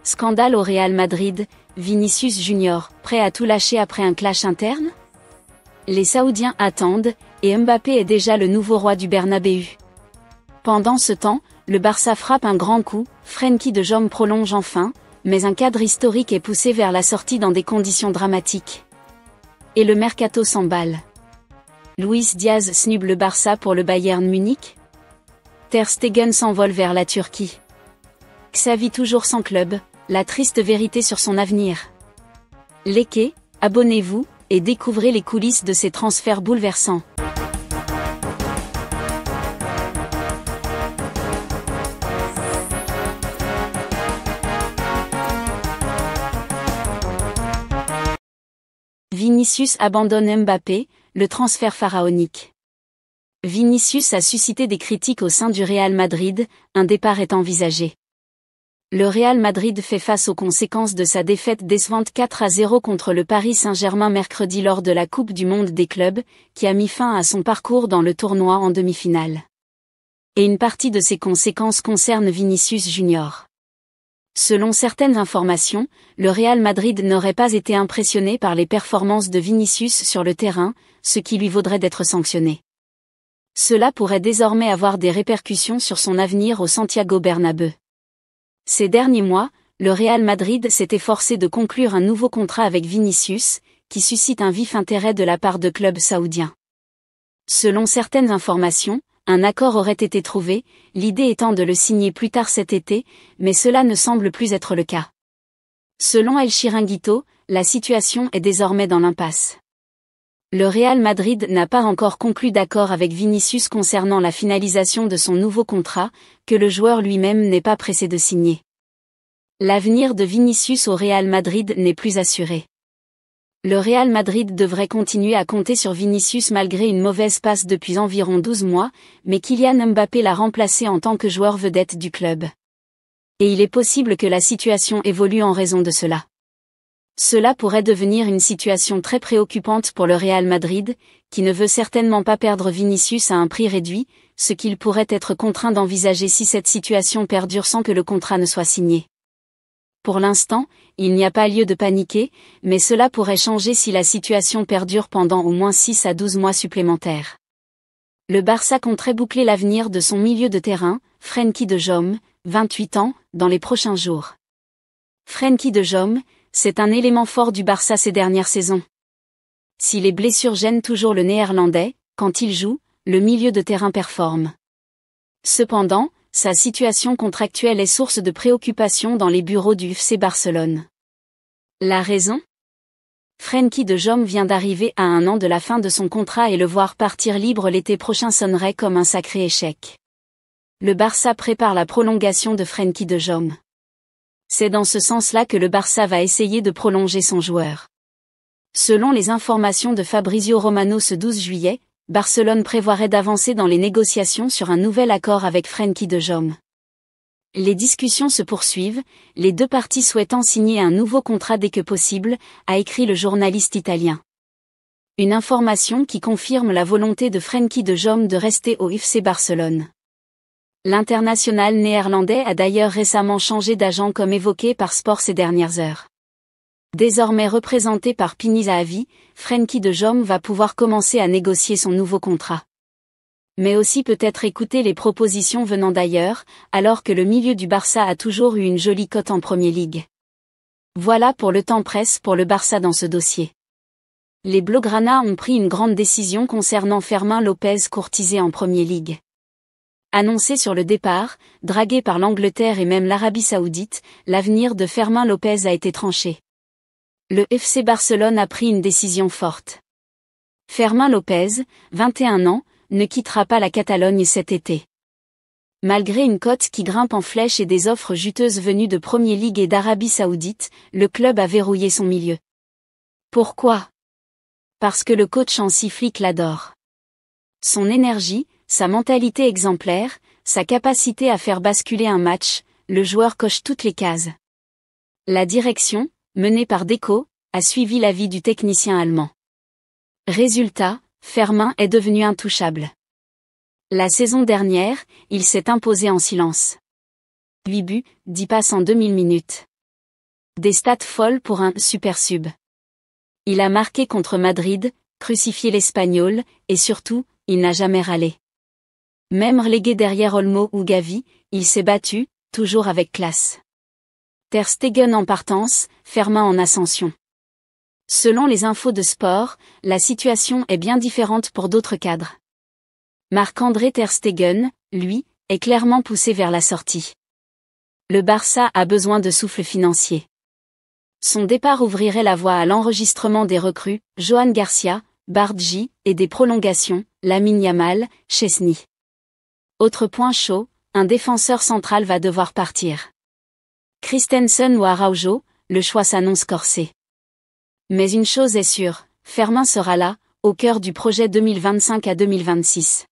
Scandale au Real Madrid, Vinicius Junior, prêt à tout lâcher après un clash interne? Les Saoudiens attendent, et Mbappé est déjà le nouveau roi du Bernabéu. Pendant ce temps, le Barça frappe un grand coup, Frenkie de Jong prolonge enfin, mais un cadre historique est poussé vers la sortie dans des conditions dramatiques. Et le mercato s'emballe. Luis Diaz snube le Barça pour le Bayern Munich? Ter Stegen s'envole vers la Turquie. Xavi toujours sans club, la triste vérité sur son avenir. Léké, abonnez-vous, et découvrez les coulisses de ces transferts bouleversants. Vinicius abandonne Mbappé, le transfert pharaonique. Vinicius a suscité des critiques au sein du Real Madrid, un départ est envisagé. Le Real Madrid fait face aux conséquences de sa défaite décevante 4-0 contre le Paris Saint-Germain mercredi lors de la Coupe du Monde des clubs, qui a mis fin à son parcours dans le tournoi en demi-finale. Et une partie de ces conséquences concerne Vinicius Junior. Selon certaines informations, le Real Madrid n'aurait pas été impressionné par les performances de Vinicius sur le terrain, ce qui lui vaudrait d'être sanctionné. Cela pourrait désormais avoir des répercussions sur son avenir au Santiago Bernabéu. Ces derniers mois, le Real Madrid s'est efforcé de conclure un nouveau contrat avec Vinicius, qui suscite un vif intérêt de la part de clubs saoudiens. Selon certaines informations, un accord aurait été trouvé, l'idée étant de le signer plus tard cet été, mais cela ne semble plus être le cas. Selon El Chiringuito, la situation est désormais dans l'impasse. Le Real Madrid n'a pas encore conclu d'accord avec Vinicius concernant la finalisation de son nouveau contrat, que le joueur lui-même n'est pas pressé de signer. L'avenir de Vinicius au Real Madrid n'est plus assuré. Le Real Madrid devrait continuer à compter sur Vinicius malgré une mauvaise passe depuis environ 12 mois, mais Kylian Mbappé l'a remplacé en tant que joueur vedette du club. Et il est possible que la situation évolue en raison de cela. Cela pourrait devenir une situation très préoccupante pour le Real Madrid, qui ne veut certainement pas perdre Vinicius à un prix réduit, ce qu'il pourrait être contraint d'envisager si cette situation perdure sans que le contrat ne soit signé. Pour l'instant, il n'y a pas lieu de paniquer, mais cela pourrait changer si la situation perdure pendant au moins 6 à 12 mois supplémentaires. Le Barça compterait boucler l'avenir de son milieu de terrain, Frenkie de Jong, 28 ans, dans les prochains jours. Frenkie de Jong, c'est un élément fort du Barça ces dernières saisons. Si les blessures gênent toujours le Néerlandais, quand il joue, le milieu de terrain performe. Cependant, sa situation contractuelle est source de préoccupation dans les bureaux du FC Barcelone. La raison? Frenkie de Jong vient d'arriver à 1 an de la fin de son contrat et le voir partir libre l'été prochain sonnerait comme un sacré échec. Le Barça prépare la prolongation de Frenkie de Jong. C'est dans ce sens-là que le Barça va essayer de prolonger son joueur. Selon les informations de Fabrizio Romano ce 12 juillet, Barcelone prévoirait d'avancer dans les négociations sur un nouvel accord avec Frenkie de Jong. Les discussions se poursuivent, les deux parties souhaitant signer un nouveau contrat dès que possible, a écrit le journaliste italien. Une information qui confirme la volonté de Frenkie de Jong de rester au FC Barcelone. L'international néerlandais a d'ailleurs récemment changé d'agent comme évoqué par Sport ces dernières heures. Désormais représenté par Pini Zahavi, Frenkie de Jong va pouvoir commencer à négocier son nouveau contrat. Mais aussi peut-être écouter les propositions venant d'ailleurs, alors que le milieu du Barça a toujours eu une jolie cote en Premier League. Voilà pour le temps presse pour le Barça dans ce dossier. Les Blaugrana ont pris une grande décision concernant Fermín López courtisé en Premier League. Annoncé sur le départ, dragué par l'Angleterre et même l'Arabie Saoudite, l'avenir de Fermín López a été tranché. Le FC Barcelone a pris une décision forte. Fermín López, 21 ans, ne quittera pas la Catalogne cet été. Malgré une cote qui grimpe en flèche et des offres juteuses venues de Premier League et d'Arabie Saoudite, le club a verrouillé son milieu. Pourquoi? Parce que le coach Hansi Flick l'adore. Son énergie, sa mentalité exemplaire, sa capacité à faire basculer un match, le joueur coche toutes les cases. La direction, menée par Deco, a suivi l'avis du technicien allemand. Résultat, Fermín est devenu intouchable. La saison dernière, il s'est imposé en silence. 8 buts, 10 passes en 2000 minutes. Des stats folles pour un super sub. Il a marqué contre Madrid, crucifié l'Espagnol, et surtout, il n'a jamais râlé. Même relégué derrière Olmo ou Gavi, il s'est battu, toujours avec classe. Ter Stegen en partance, Fermin en ascension. Selon les infos de sport, la situation est bien différente pour d'autres cadres. Marc-André Ter Stegen, lui, est clairement poussé vers la sortie. Le Barça a besoin de souffle financier. Son départ ouvrirait la voie à l'enregistrement des recrues, Johan Garcia, Bardji, et des prolongations, Lamine Yamal, Chesney. Autre point chaud, un défenseur central va devoir partir. Christensen ou Araujo, le choix s'annonce corsé. Mais une chose est sûre, Fermin sera là, au cœur du projet 2025 à 2026.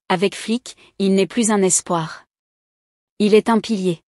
Avec Flick, il n'est plus un espoir. Il est un pilier.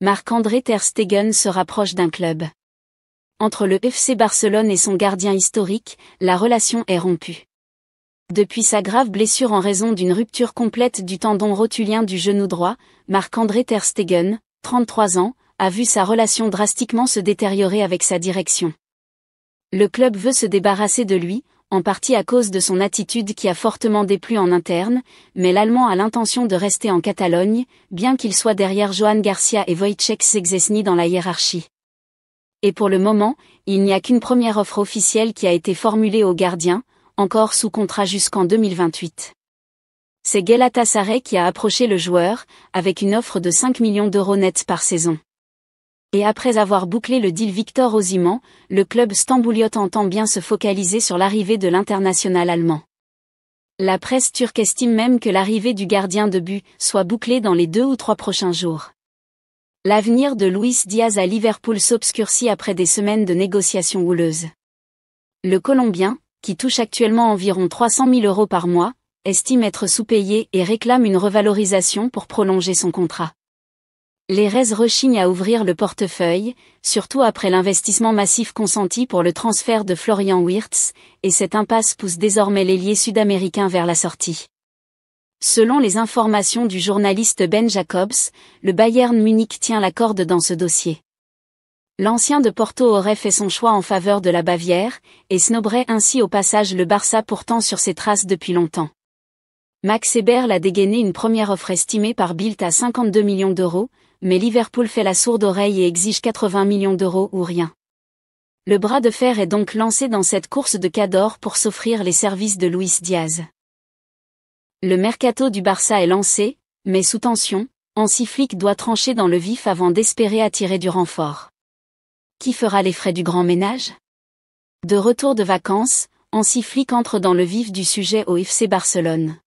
Marc-André Ter Stegen se rapproche d'un club. Entre le FC Barcelone et son gardien historique, la relation est rompue. Depuis sa grave blessure en raison d'une rupture complète du tendon rotulien du genou droit, Marc-André Ter Stegen, 33 ans, a vu sa relation drastiquement se détériorer avec sa direction. Le club veut se débarrasser de lui, en partie à cause de son attitude qui a fortement déplu en interne, mais l'Allemand a l'intention de rester en Catalogne, bien qu'il soit derrière Johan Garcia et Wojciech Szczęsny dans la hiérarchie. Et pour le moment, il n'y a qu'une première offre officielle qui a été formulée au gardien, encore sous contrat jusqu'en 2028. C'est Galatasaray qui a approché le joueur, avec une offre de 5 millions d'euros nets par saison. Et après avoir bouclé le deal Victor Osimhen, le club stambouliote entend bien se focaliser sur l'arrivée de l'international allemand. La presse turque estime même que l'arrivée du gardien de but soit bouclée dans les 2 ou 3 prochains jours. L'avenir de Luis Diaz à Liverpool s'obscurcit après des semaines de négociations houleuses. Le Colombien, qui touche actuellement environ 300 000 euros par mois, estime être sous-payé et réclame une revalorisation pour prolonger son contrat. Les Reds rechignent à ouvrir le portefeuille, surtout après l'investissement massif consenti pour le transfert de Florian Wirtz, et cette impasse pousse désormais l'ailier sud-américain vers la sortie. Selon les informations du journaliste Ben Jacobs, le Bayern Munich tient la corde dans ce dossier. L'ancien de Porto aurait fait son choix en faveur de la Bavière, et snobberait ainsi au passage le Barça pourtant sur ses traces depuis longtemps. Max Eberl a dégainé une première offre estimée par Bild à 52 millions d'euros, mais Liverpool fait la sourde oreille et exige 80 millions d'euros ou rien. Le bras de fer est donc lancé dans cette course de Cador pour s'offrir les services de Luis Diaz. Le mercato du Barça est lancé, mais sous tension, Hansi Flick doit trancher dans le vif avant d'espérer attirer du renfort. Qui fera les frais du grand ménage ? De retour de vacances, Hansi Flick entre dans le vif du sujet au FC Barcelone.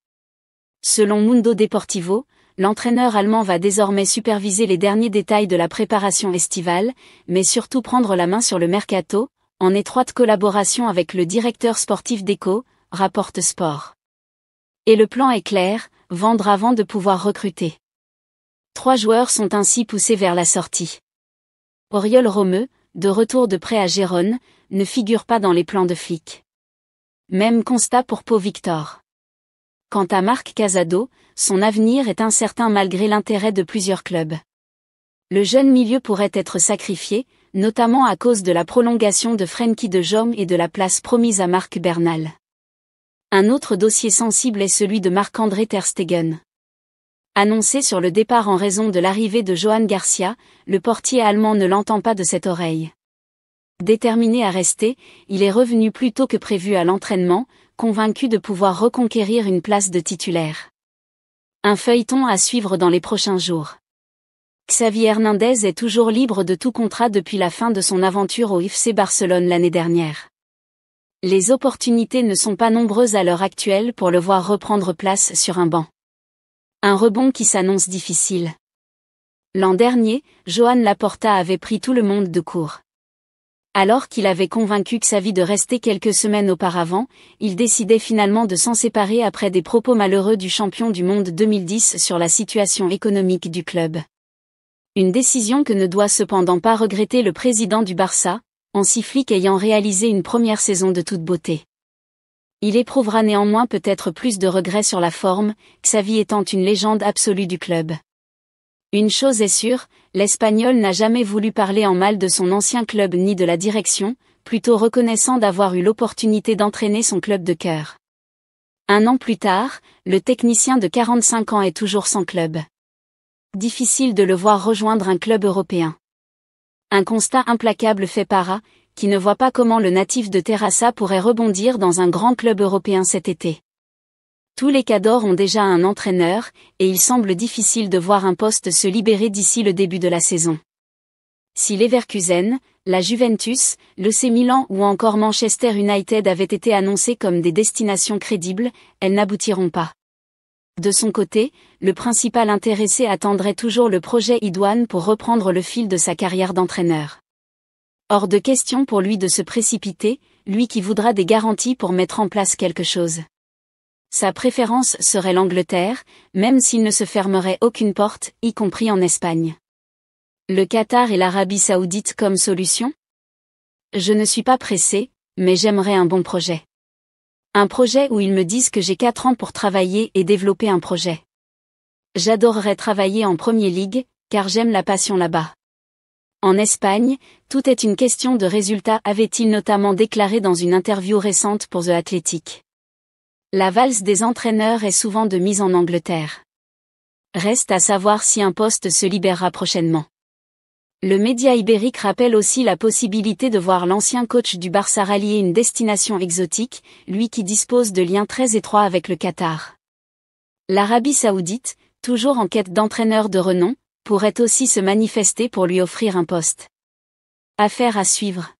Selon Mundo Deportivo, l'entraîneur allemand va désormais superviser les derniers détails de la préparation estivale, mais surtout prendre la main sur le mercato, en étroite collaboration avec le directeur sportif d'Echo, rapporte Sport. Et le plan est clair, vendre avant de pouvoir recruter. 3 joueurs sont ainsi poussés vers la sortie. Oriol Romeu, de retour de prêt à Gérone, ne figure pas dans les plans de Flick. Même constat pour Pau Victor. Quant à Marc Casado, son avenir est incertain malgré l'intérêt de plusieurs clubs. Le jeune milieu pourrait être sacrifié, notamment à cause de la prolongation de Frenkie de Jong et de la place promise à Marc Bernal. Un autre dossier sensible est celui de Marc-André Ter Stegen. Annoncé sur le départ en raison de l'arrivée de Johan Garcia, le portier allemand ne l'entend pas de cette oreille. Déterminé à rester, il est revenu plus tôt que prévu à l'entraînement, convaincu de pouvoir reconquérir une place de titulaire. Un feuilleton à suivre dans les prochains jours. Xavi Hernandez est toujours libre de tout contrat depuis la fin de son aventure au FC Barcelone l'année dernière. Les opportunités ne sont pas nombreuses à l'heure actuelle pour le voir reprendre place sur un banc. Un rebond qui s'annonce difficile. L'an dernier, Joan Laporta avait pris tout le monde de court. Alors qu'il avait convaincu Xavi de rester quelques semaines auparavant, il décidait finalement de s'en séparer après des propos malheureux du champion du monde 2010 sur la situation économique du club. Une décision que ne doit cependant pas regretter le président du Barça, Hansi Flick ayant réalisé une première saison de toute beauté. Il éprouvera néanmoins peut-être plus de regrets sur la forme, Xavi étant une légende absolue du club. Une chose est sûre, l'Espagnol n'a jamais voulu parler en mal de son ancien club ni de la direction, plutôt reconnaissant d'avoir eu l'opportunité d'entraîner son club de cœur. Un an plus tard, le technicien de 45 ans est toujours sans club. Difficile de le voir rejoindre un club européen. Un constat implacable fait Parra, qui ne voit pas comment le natif de Terrassa pourrait rebondir dans un grand club européen cet été. Tous les cadors ont déjà un entraîneur, et il semble difficile de voir un poste se libérer d'ici le début de la saison. Si Leverkusen, la Juventus, l'AC Milan ou encore Manchester United avaient été annoncés comme des destinations crédibles, elles n'aboutiront pas. De son côté, le principal intéressé attendrait toujours le projet idoine pour reprendre le fil de sa carrière d'entraîneur. Hors de question pour lui de se précipiter, lui qui voudra des garanties pour mettre en place quelque chose. Sa préférence serait l'Angleterre, même s'il ne se fermerait aucune porte, y compris en Espagne. Le Qatar et l'Arabie Saoudite comme solution ? Je ne suis pas pressé, mais j'aimerais un bon projet. Un projet où ils me disent que j'ai 4 ans pour travailler et développer un projet. J'adorerais travailler en Premier League, car j'aime la passion là-bas. En Espagne, tout est une question de résultats, avait-il notamment déclaré dans une interview récente pour The Athletic. La valse des entraîneurs est souvent de mise en Angleterre. Reste à savoir si un poste se libérera prochainement. Le média ibérique rappelle aussi la possibilité de voir l'ancien coach du Barça rallier une destination exotique, lui qui dispose de liens très étroits avec le Qatar. L'Arabie Saoudite, toujours en quête d'entraîneurs de renom, pourrait aussi se manifester pour lui offrir un poste. Affaire à suivre.